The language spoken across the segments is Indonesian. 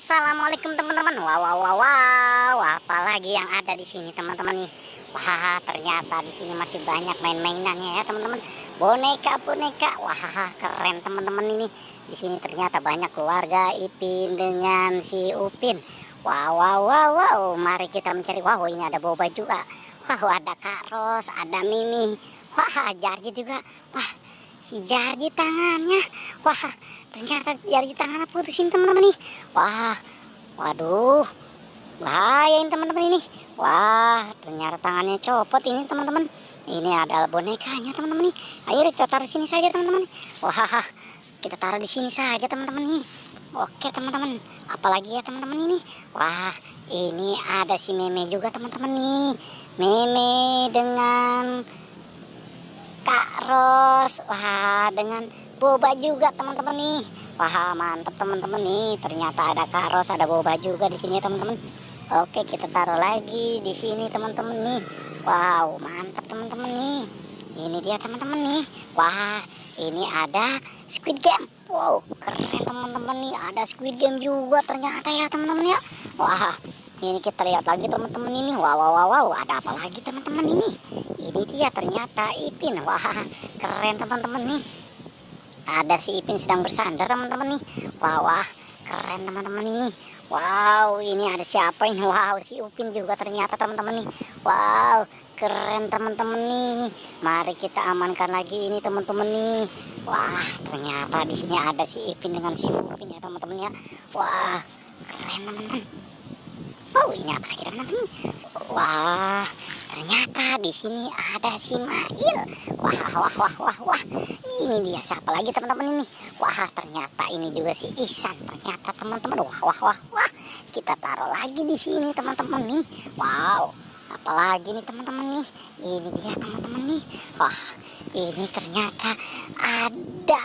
Assalamualaikum teman-teman. Wow, apalagi yang ada di sini teman-teman nih. Wah, ternyata di sini masih banyak main-mainannya ya teman-teman. Boneka. Wah, keren teman-teman ini. Di sini ternyata banyak keluarga Ipin dengan si Upin. Wow. Mari kita mencari. Wow, ini ada Boba juga. Wah, ada Kak Ros, ada Mimi. Wah, Jarji juga. Wah, si Jarji tangannya. Wah, ternyata Jarji tangannya putusin teman-teman nih. Waduh, bahaya ini teman-teman ini. Wah, ternyata tangannya copot ini teman-teman. Ini ada bonekanya teman-teman nih. Ayo kita taruh sini saja teman-teman. Wah, kita taruh di sini saja teman-teman nih. Oke teman-teman, apalagi ya teman-teman ini. Wah, ini ada si Meme juga teman-teman nih. Meme dengan Kak Ros. Wah, dengan Boba juga teman-teman nih. Wah, mantap teman-teman nih. Ternyata ada Kak Ros, ada Boba juga di sini teman-teman. Oke, kita taruh lagi di sini teman-teman nih. Wow, mantap teman-teman nih. Ini dia teman-teman nih. Wah, ini ada Squid Game. Wow, keren teman-teman nih. Ada Squid Game juga ternyata ya teman-teman ya. Wah, ini kita lihat lagi teman-teman ini. Wow, ada apa lagi teman-teman ini? Ini dia ternyata Ipin. Wah, keren teman-teman nih. Ada si Ipin sedang bersandar teman-teman nih. Wah, keren teman-teman ini. Wow, ini ada siapa ini? Wow, si Upin juga ternyata teman-teman nih. Wow, keren teman-teman nih. Mari kita amankan lagi ini teman-teman nih. Wah, ternyata di sini ada si Ipin dengan si Upin ya teman-teman ya. Wah, keren teman-teman. Wow, ini apa lagi teman-teman? Wah, ternyata di sini ada si Mail. Wah. Ini dia siapa lagi teman-teman ini? Wah, ternyata ini juga si Ihsan. Ternyata teman-teman. Wah. Kita taruh lagi di sini teman-teman nih. Wow, apalagi nih teman-teman nih? Ini dia teman-teman nih. Wah, ini ternyata ada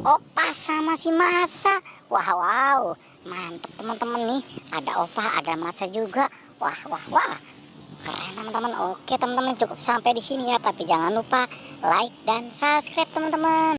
Opa sama si Masa. Wow. Mantap teman-teman nih. Ada Opa, ada Masa juga. Wah. Keren teman-teman. Oke teman-teman, cukup sampai di sini ya. Tapi jangan lupa like dan subscribe teman-teman.